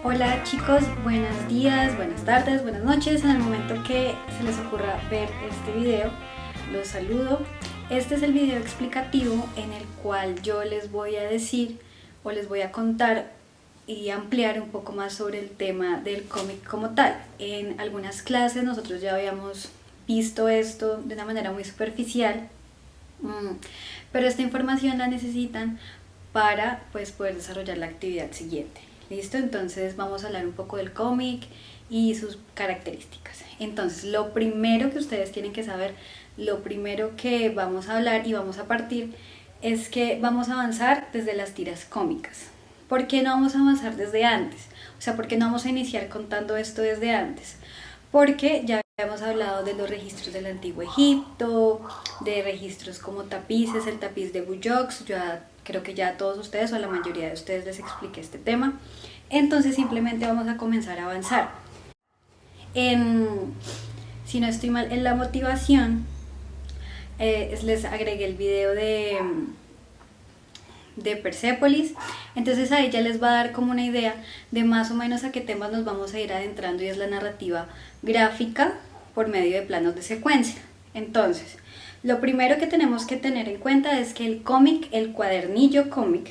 Hola chicos, buenos días, buenas tardes, buenas noches. En el momento que se les ocurra ver este video, los saludo. Este es el video explicativo en el cual yo les voy a decir o les voy a contar y ampliar un poco más sobre el tema del cómic como tal. En algunas clases nosotros ya habíamos visto esto de una manera muy superficial, pero esta información la necesitan para poder desarrollar la actividad siguiente. ¿Listo? Entonces vamos a hablar un poco del cómic y sus características. Entonces lo primero que ustedes tienen que saber, lo primero que vamos a hablar y vamos a partir es que vamos a avanzar desde las tiras cómicas. ¿Por qué no vamos a avanzar desde antes? O sea, ¿por qué no vamos a iniciar contando esto desde antes? Porque ya hemos hablado de los registros del Antiguo Egipto, de registros como tapices, el tapiz de Bujox. Creo que ya a todos ustedes o a la mayoría de ustedes les expliqué este tema. Entonces simplemente vamos a comenzar a avanzar. Si no estoy mal, en la motivación les agregué el video de Persepolis. Entonces ahí ya les va a dar como una idea de más o menos a qué temas nos vamos a ir adentrando, y es la narrativa gráfica por medio de planos de secuencia. Entonces, lo primero que tenemos que tener en cuenta es que el cómic, el cuadernillo cómic,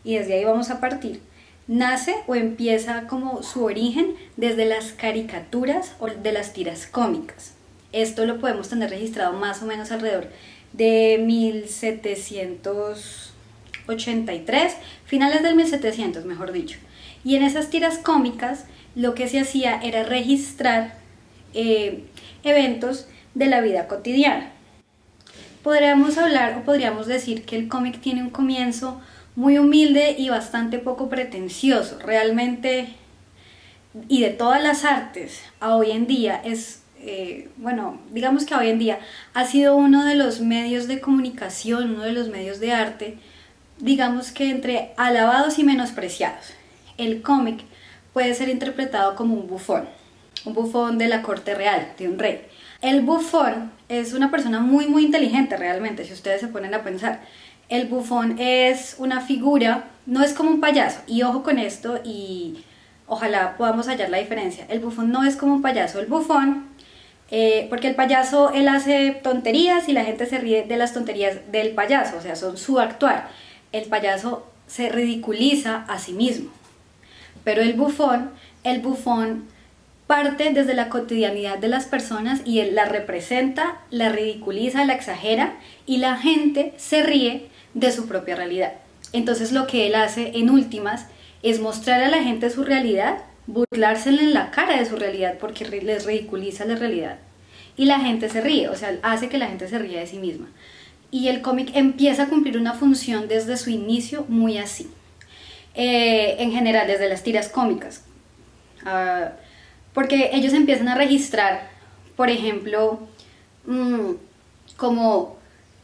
y desde ahí vamos a partir, nace o empieza como su origen desde las caricaturas o de las tiras cómicas. Esto lo podemos tener registrado más o menos alrededor de 1783, finales del 1700 mejor dicho. Y en esas tiras cómicas lo que se hacía era registrar eventos de la vida cotidiana. Podríamos hablar o podríamos decir que el cómic tiene un comienzo muy humilde y bastante poco pretencioso. Realmente, y de todas las artes, a hoy en día digamos que hoy en día ha sido uno de los medios de comunicación, uno de los medios de arte, digamos que entre alabados y menospreciados. El cómic puede ser interpretado como un bufón de la corte real, de un rey. El bufón es una persona muy inteligente realmente, si ustedes se ponen a pensar. El bufón es una figura, no es como un payaso, y ojo con esto y ojalá podamos hallar la diferencia. El bufón no es como un payaso, el bufón, porque el payaso él hace tonterías y la gente se ríe de las tonterías del payaso, o sea, son su actuar. El payaso se ridiculiza a sí mismo, pero el bufón parte desde la cotidianidad de las personas y él la representa, la ridiculiza, la exagera y la gente se ríe de su propia realidad. Entonces lo que él hace en últimas es mostrar a la gente su realidad, burlársele en la cara de su realidad porque les ridiculiza la realidad y la gente se ríe, o sea, hace que la gente se ríe de sí misma. Y el cómic empieza a cumplir una función desde su inicio muy así. En general, desde las tiras cómicas. Porque ellos empiezan a registrar, por ejemplo, como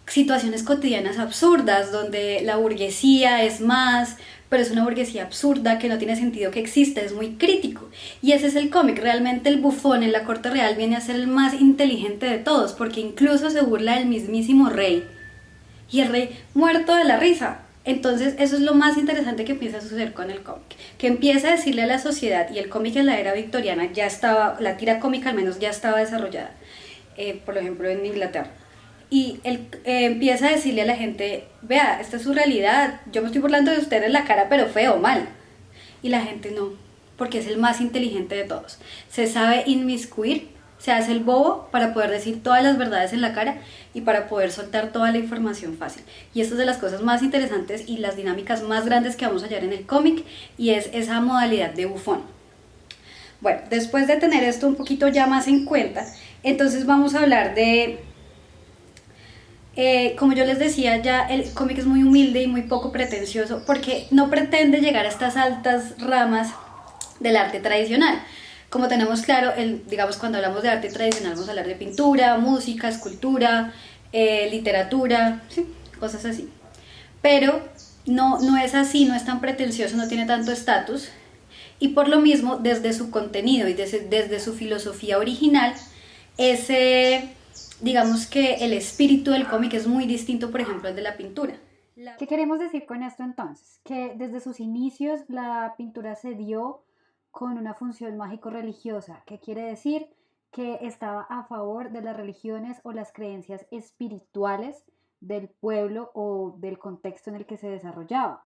situaciones cotidianas absurdas, donde la burguesía es más, pero es una burguesía absurda que no tiene sentido que exista, es muy crítico. Y ese es el cómic. Realmente el bufón en la corte real viene a ser el más inteligente de todos, porque incluso se burla del mismísimo rey. Y el rey muerto de la risa. Entonces eso es lo más interesante que empieza a suceder con el cómic, que empieza a decirle a la sociedad, y el cómic en la era victoriana ya estaba, la tira cómica al menos ya estaba desarrollada, por ejemplo en Inglaterra, y él empieza a decirle a la gente, vea, esta es su realidad, yo me estoy burlando de usted en la cara, pero feo, mal, y la gente no, porque es el más inteligente de todos, se sabe inmiscuir, se hace el bobo para poder decir todas las verdades en la cara y para poder soltar toda la información fácil. Y esto es de las cosas más interesantes y las dinámicas más grandes que vamos a hallar en el cómic, y es esa modalidad de bufón. Bueno, después de tener esto un poquito ya más en cuenta, entonces vamos a hablar de... como yo les decía, ya el cómic es muy humilde y muy poco pretencioso porque no pretende llegar a estas altas ramas del arte tradicional. Como tenemos claro, digamos cuando hablamos de arte tradicional vamos a hablar de pintura, música, escultura, literatura, ¿sí? Cosas así. Pero no es así, no es tan pretencioso, no tiene tanto estatus, y por lo mismo desde su contenido y desde su filosofía original, digamos que el espíritu del cómic es muy distinto, por ejemplo, al de la pintura. ¿Qué queremos decir con esto entonces? Que desde sus inicios la pintura se dio con una función mágico-religiosa. ¿Qué quiere decir? Que estaba a favor de las religiones o las creencias espirituales del pueblo o del contexto en el que se desarrollaba.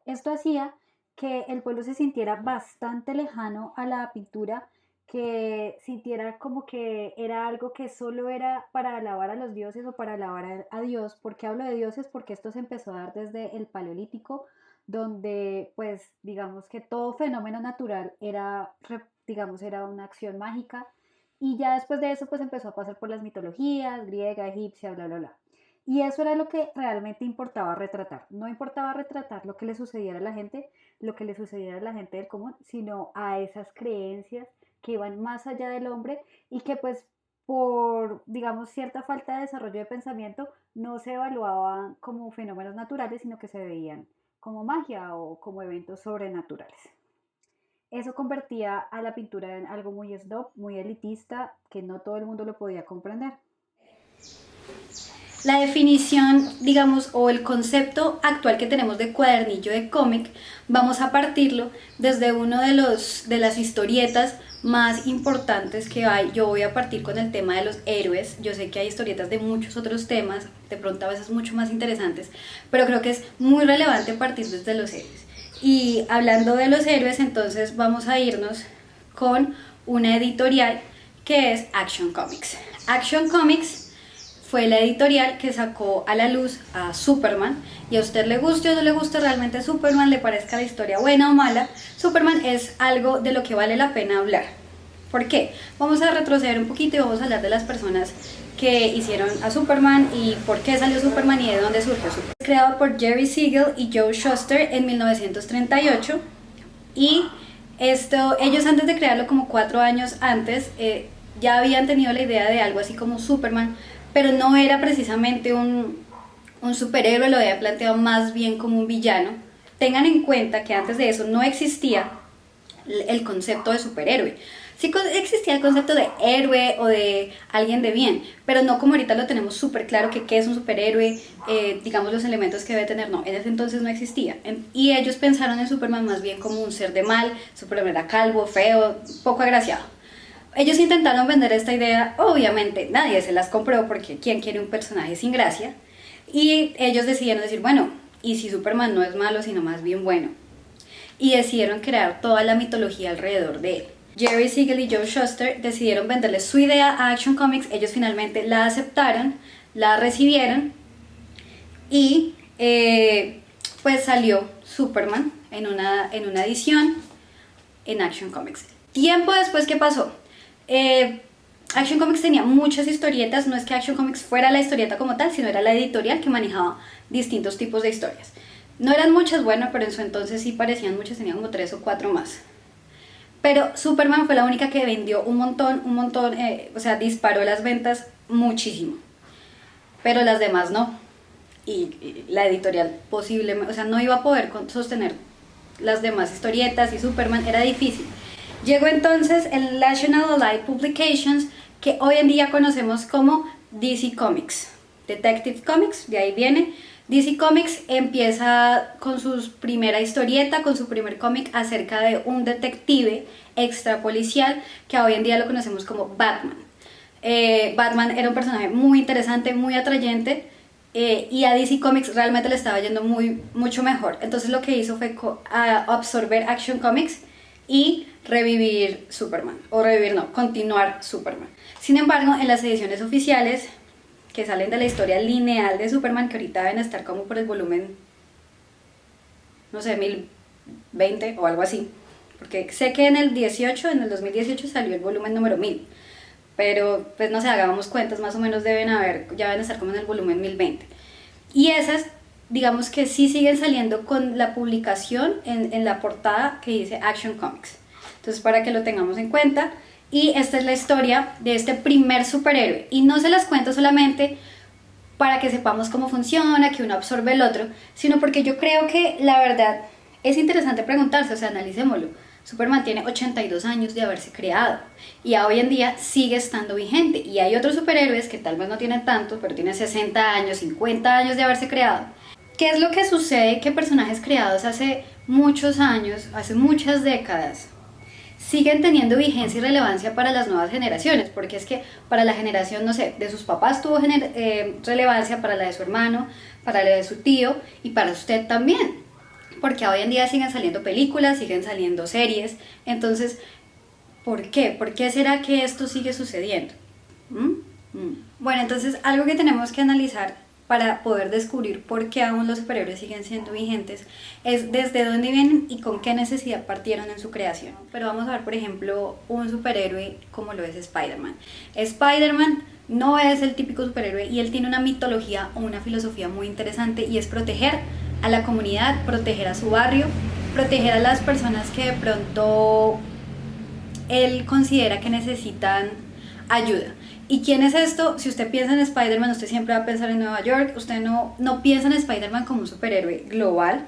Esto hacía que el pueblo se sintiera bastante lejano a la pintura, que sintiera como que era algo que solo era para alabar a los dioses o para alabar a Dios. ¿Por qué hablo de dioses? Porque esto se empezó a dar desde el Paleolítico, donde pues digamos que todo fenómeno natural era, digamos, era una acción mágica, y ya después de eso pues empezó a pasar por las mitologías griega, egipcia, bla, bla, bla. Y eso era lo que realmente importaba retratar. No importaba retratar lo que le sucediera a la gente, lo que le sucediera a la gente del común, sino a esas creencias que iban más allá del hombre y que pues por, digamos, cierta falta de desarrollo de pensamiento no se evaluaban como fenómenos naturales, sino que se veían como magia o como eventos sobrenaturales. Eso convertía a la pintura en algo muy snob, muy elitista, que no todo el mundo lo podía comprender. La definición, digamos, o el concepto actual que tenemos de cuadernillo de cómic, vamos a partirlo desde uno de las historietas más importantes que hay. Yo voy a partir con el tema de los héroes. Yo sé que hay historietas de muchos otros temas, de pronto a veces mucho más interesantes, pero creo que es muy relevante partir desde los héroes. Y hablando de los héroes, entonces vamos a irnos con una editorial que es Action Comics. Action Comics fue la editorial que sacó a la luz a Superman, y a usted le guste o no le guste realmente Superman, le parezca la historia buena o mala, Superman es algo de lo que vale la pena hablar. ¿Por qué? Vamos a retroceder un poquito y vamos a hablar de las personas que hicieron a Superman y por qué salió Superman y de dónde surgió Superman. Creado por Jerry Siegel y Joe Shuster en 1938, y ellos antes de crearlo, como 4 años antes, ya habían tenido la idea de algo así como Superman, pero no era precisamente un superhéroe, lo había planteado más bien como un villano. Tengan en cuenta que antes de eso no existía el concepto de superhéroe. Sí existía el concepto de héroe o de alguien de bien, pero no como ahorita lo tenemos súper claro que qué es un superhéroe, digamos los elementos que debe tener, no, en ese entonces no existía. Y ellos pensaron en Superman más bien como un ser de mal. Superman era calvo, feo, poco agraciado. Ellos intentaron vender esta idea, obviamente nadie se las compró porque ¿quién quiere un personaje sin gracia? Y ellos decidieron decir, bueno, ¿y si Superman no es malo sino más bien bueno? Y decidieron crear toda la mitología alrededor de él. Jerry Siegel y Joe Shuster decidieron venderle su idea a Action Comics. Ellos finalmente la aceptaron, la recibieron, y pues salió Superman en una edición en Action Comics. Tiempo después, ¿qué pasó? Action Comics tenía muchas historietas. No es que Action Comics fuera la historieta como tal, sino era la editorial que manejaba distintos tipos de historias. No eran muchas, bueno, pero en su entonces sí parecían muchas, tenían como 3 o 4 más. Pero Superman fue la única que vendió un montón, o sea, disparó las ventas muchísimo. Pero las demás no. Y la editorial posiblemente, o sea, no iba a poder sostener las demás historietas, y Superman era difícil. Llegó entonces el National Allied Publications, que hoy en día conocemos como DC Comics, Detective Comics, de ahí viene. DC Comics empieza con su primera historieta, con su primer cómic acerca de un detective extrapolicial que hoy en día lo conocemos como Batman. Batman era un personaje muy interesante, muy atrayente, y a DC Comics realmente le estaba yendo mucho mejor. Entonces lo que hizo fue absorber Action Comics y revivir Superman, o revivir no, continuar Superman. Sin embargo, en las ediciones oficiales que salen de la historia lineal de Superman, que ahorita deben estar como por el volumen, no sé, 1020 o algo así, porque sé que en el 2018 salió el volumen número 1000, pero pues no sé, hagamos cuentas, más o menos ya deben estar como en el volumen 1020. Y esas, digamos que sí siguen saliendo con la publicación en la portada que dice Action Comics. Entonces, para que lo tengamos en cuenta. Y esta es la historia de este primer superhéroe. Y no se las cuento solamente para que sepamos cómo funciona, que uno absorbe el otro, sino porque yo creo que la verdad es interesante preguntarse, o sea, analicémoslo. Superman tiene 82 años de haberse creado y hoy en día sigue estando vigente. Y hay otros superhéroes que tal vez no tienen tantos, pero tienen 60 años, 50 años de haberse creado. ¿Qué es lo que sucede? Que personajes creados hace muchos años, hace muchas décadas, siguen teniendo vigencia y relevancia para las nuevas generaciones, porque es que para la generación, no sé, de sus papás tuvo relevancia, para la de su hermano, para la de su tío y para usted también, porque hoy en día siguen saliendo películas, siguen saliendo series, entonces, ¿por qué? ¿Por qué será que esto sigue sucediendo? ¿Mm? Bueno, entonces algo que tenemos que analizar para poder descubrir por qué aún los superhéroes siguen siendo vigentes es desde dónde vienen y con qué necesidad partieron en su creación. Pero vamos a ver, por ejemplo, un superhéroe como lo es Spider-Man. Spider-Man no es el típico superhéroe y él tiene una mitología o una filosofía muy interesante y es proteger a la comunidad, proteger a su barrio, proteger a las personas que de pronto él considera que necesitan ayuda. ¿Y quién es esto? Si usted piensa en Spider-Man, usted siempre va a pensar en Nueva York, usted no piensa en Spider-Man como un superhéroe global,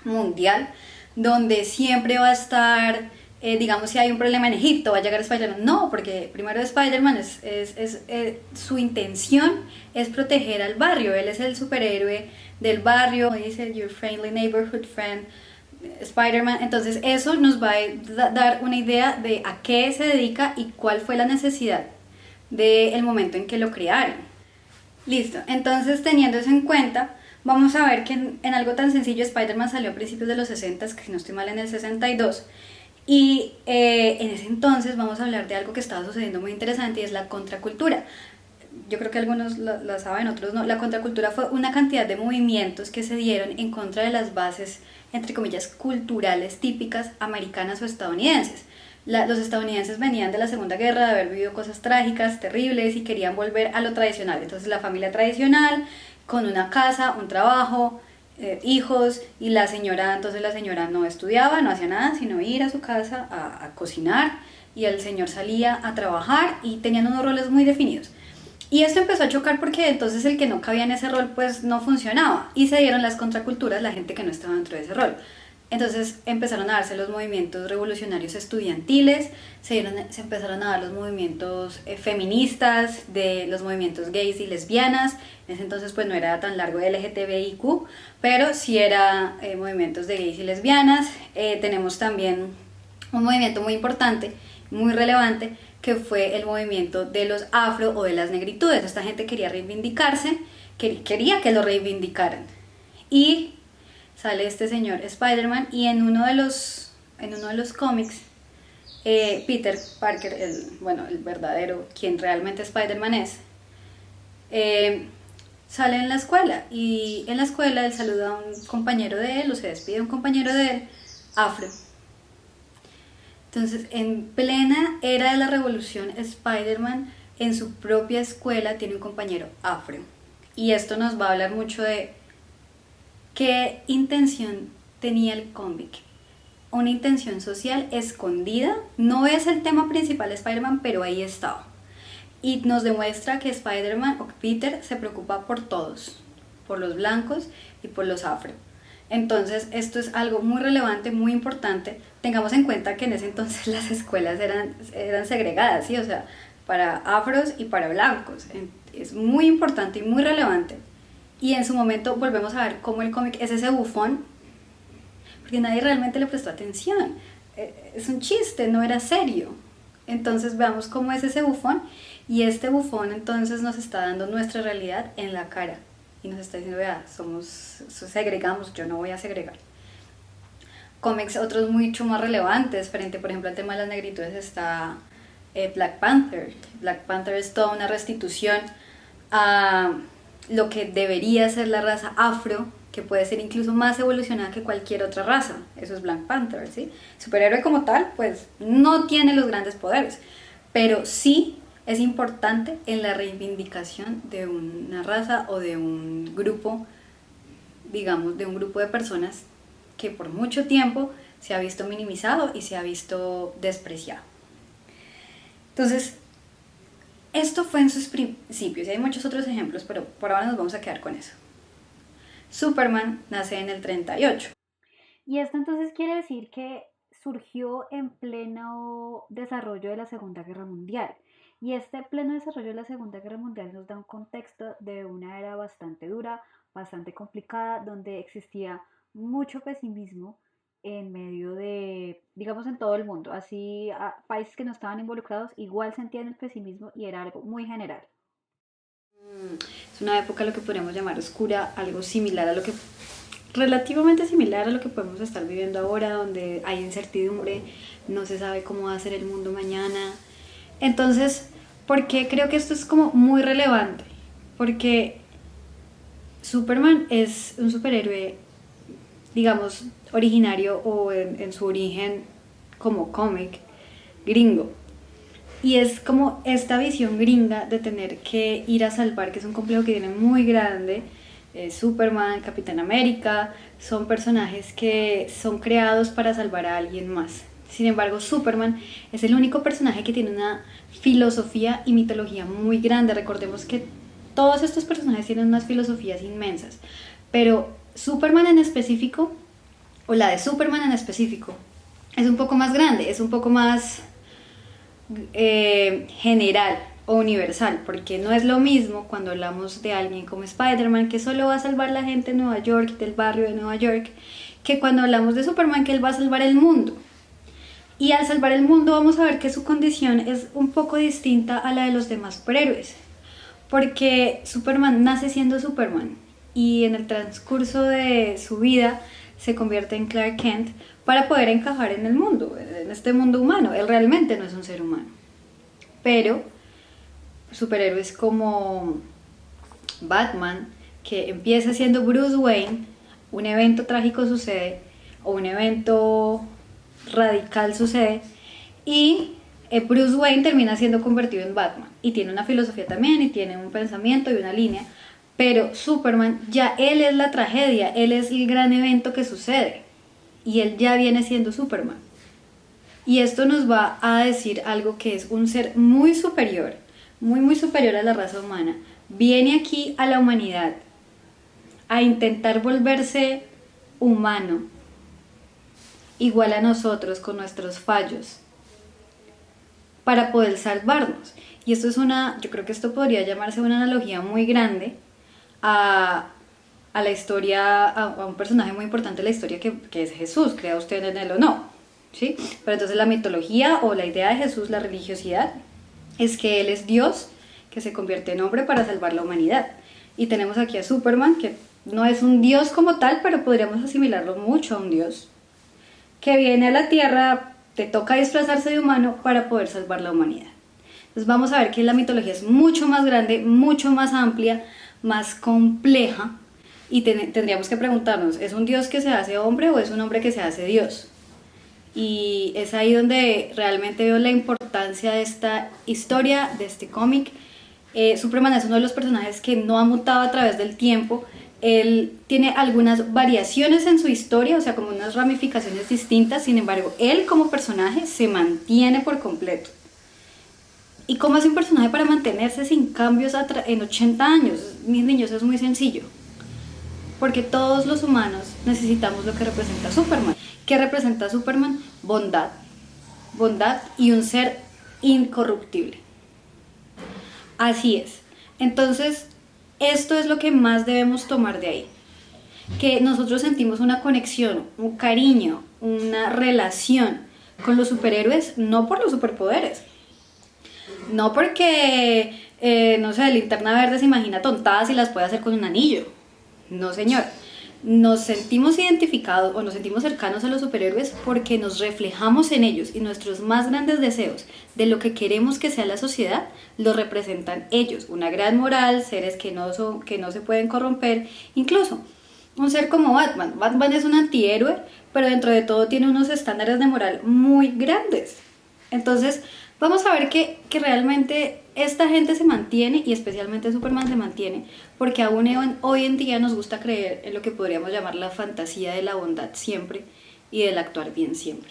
mundial, donde siempre va a estar, digamos, si hay un problema en Egipto, va a llegar Spider-Man. No, porque primero Spider-Man su intención es proteger al barrio, él es el superhéroe del barrio, dice Your Friendly Neighborhood Friend, Spider-Man. Entonces eso nos va a dar una idea de a qué se dedica y cuál fue la necesidad del momento en que lo crearon. Listo, entonces teniendo eso en cuenta, vamos a ver que en algo tan sencillo, Spider-Man salió a principios de los 60, que si no estoy mal en el 62, y en ese entonces vamos a hablar de algo que estaba sucediendo muy interesante y es la contracultura. Yo creo que algunos lo saben, otros no. La contracultura fue una cantidad de movimientos que se dieron en contra de las bases, entre comillas, culturales típicas americanas o estadounidenses. Los estadounidenses venían de la Segunda Guerra, de haber vivido cosas trágicas, terribles, y querían volver a lo tradicional. Entonces la familia tradicional, con una casa, un trabajo, hijos, y entonces la señora no estudiaba, no hacía nada, sino ir a su casa a cocinar, y el señor salía a trabajar y tenían unos roles muy definidos. Y esto empezó a chocar porque entonces el que no cabía en ese rol pues no funcionaba, y se dieron las contraculturas, la gente que no estaba dentro de ese rol. Entonces empezaron a darse los movimientos revolucionarios estudiantiles, se empezaron a dar los movimientos feministas, de los movimientos gays y lesbianas. En ese entonces pues no era tan largo de LGTBIQ, pero sí era movimientos de gays y lesbianas. Tenemos también un movimiento muy importante, muy relevante, que fue el movimiento de los afro o de las negritudes. Esta gente quería reivindicarse, quería que lo reivindicaran. Y sale este señor Spider-Man, y en uno de los cómics, Peter Parker, el verdadero, quien realmente Spider-Man es, sale en la escuela, y en la escuela él saluda a un compañero de él, o se despide de un compañero de él, afro. Entonces, en plena era de la revolución, Spider-Man en su propia escuela tiene un compañero afro. Y esto nos va a hablar mucho de qué intención tenía el cómic. Una intención social escondida. No es el tema principal de Spider-Man, pero ahí estaba. Y nos demuestra que Spider-Man o Peter se preocupa por todos, por los blancos y por los afro. Entonces esto es algo muy relevante, muy importante. Tengamos en cuenta que en ese entonces las escuelas eran segregadas, ¿sí? O sea, para afros y para blancos. Es muy importante y muy relevante. Y en su momento volvemos a ver cómo el cómic es ese bufón, porque nadie realmente le prestó atención. Es un chiste, no era serio. Entonces veamos cómo es ese bufón, y este bufón entonces nos está dando nuestra realidad en la cara y nos está diciendo, vea, segregamos, yo no voy a segregar. Cómics otros mucho más relevantes frente, por ejemplo, al tema de las negritudes, está Black Panther. Black Panther es toda una restitución a lo que debería ser la raza afro, que puede ser incluso más evolucionada que cualquier otra raza. Eso es Black Panther, ¿sí? Superhéroe como tal, pues no tiene los grandes poderes, pero sí es importante en la reivindicación de una raza o de un grupo, digamos, de un grupo de personas que por mucho tiempo se ha visto minimizado y se ha visto despreciado. Entonces, esto fue en sus principios, y hay muchos otros ejemplos, pero por ahora nos vamos a quedar con eso. Superman nace en el 38. Y esto entonces quiere decir que surgió en pleno desarrollo de la Segunda Guerra Mundial. Y este pleno desarrollo de la Segunda Guerra Mundial nos da un contexto de una era bastante dura, bastante complicada, donde existía mucho pesimismo en medio de, digamos, en todo el mundo. Así, países que no estaban involucrados igual sentían el pesimismo y era algo muy general. Es una época lo que podríamos llamar oscura, algo similar a lo que relativamente similar a lo que podemos estar viviendo ahora, donde hay incertidumbre, no se sabe cómo va a ser el mundo mañana. Entonces, ¿por qué creo que esto es como muy relevante? Porque Superman es un superhéroe, digamos, originario o en su origen como cómic gringo. Y es como esta visión gringa de tener que ir a salvar, que es un complejo que tiene muy grande. Superman, Capitán América, son personajes que son creados para salvar a alguien más. Sin embargo, Superman es el único personaje que tiene una filosofía y mitología muy grande. Recordemos que todos estos personajes tienen unas filosofías inmensas, pero Superman en específico, o la de Superman en específico, es un poco más grande, es un poco más general o universal, porque no es lo mismo cuando hablamos de alguien como Spider-Man que solo va a salvar a la gente de Nueva York, del barrio de Nueva York, que cuando hablamos de Superman que él va a salvar el mundo. Y al salvar el mundo vamos a ver que su condición es un poco distinta a la de los demás superhéroes, porque Superman nace siendo Superman y en el transcurso de su vida se convierte en Clark Kent para poder encajar en el mundo, en este mundo humano. Él realmente no es un ser humano. Pero superhéroes como Batman, que empieza siendo Bruce Wayne, un evento trágico sucede, o un evento radical sucede, y Bruce Wayne termina siendo convertido en Batman, y tiene una filosofía también, y tiene un pensamiento y una línea, pero Superman, ya él es la tragedia, él es el gran evento que sucede, y él ya viene siendo Superman. Y esto nos va a decir algo que es un ser muy superior, muy superior a la raza humana. Viene aquí a la humanidad a intentar volverse humano, igual a nosotros con nuestros fallos, para poder salvarnos. Y esto es yo creo que esto podría llamarse una analogía muy grande a la historia, a un personaje muy importante de la historia que es Jesús, crea usted en él o no, ¿sí? Pero entonces la mitología o la idea de Jesús, la religiosidad, es que él es Dios que se convierte en hombre para salvar la humanidad. Y tenemos aquí a Superman, que no es un dios como tal, pero podríamos asimilarlo mucho a un dios, que viene a la tierra, te toca disfrazarse de humano para poder salvar la humanidad. Entonces vamos a ver que la mitología es mucho más grande, mucho más amplia, más compleja, y tendríamos que preguntarnos, ¿es un dios que se hace hombre o es un hombre que se hace dios? Y es ahí donde realmente veo la importancia de esta historia, de este cómic. Superman es uno de los personajes que no ha mutado a través del tiempo. Él tiene algunas variaciones en su historia, o sea, como unas ramificaciones distintas. Sin embargo, él como personaje se mantiene por completo. ¿Y cómo hace un personaje para mantenerse sin cambios en 80 años? Mis niños, es muy sencillo. Porque todos los humanos necesitamos lo que representa Superman. ¿Qué representa Superman? Bondad. Bondad y un ser incorruptible. Así es. Entonces, esto es lo que más debemos tomar de ahí. Que nosotros sentimos una conexión, un cariño, una relación con los superhéroes, no por los superpoderes. No porque, no sé, Linterna Verde se imagina tontadas y las puede hacer con un anillo. No, señor. Nos sentimos identificados o nos sentimos cercanos a los superhéroes porque nos reflejamos en ellos y nuestros más grandes deseos de lo que queremos que sea la sociedad lo representan ellos. Una gran moral, seres que no se pueden corromper, incluso un ser como Batman. Batman es un antihéroe, pero dentro de todo tiene unos estándares de moral muy grandes. Entonces, vamos a ver que realmente esta gente se mantiene, y especialmente Superman se mantiene, porque aún hoy en día nos gusta creer en lo que podríamos llamar la fantasía de la bondad siempre y del actuar bien siempre.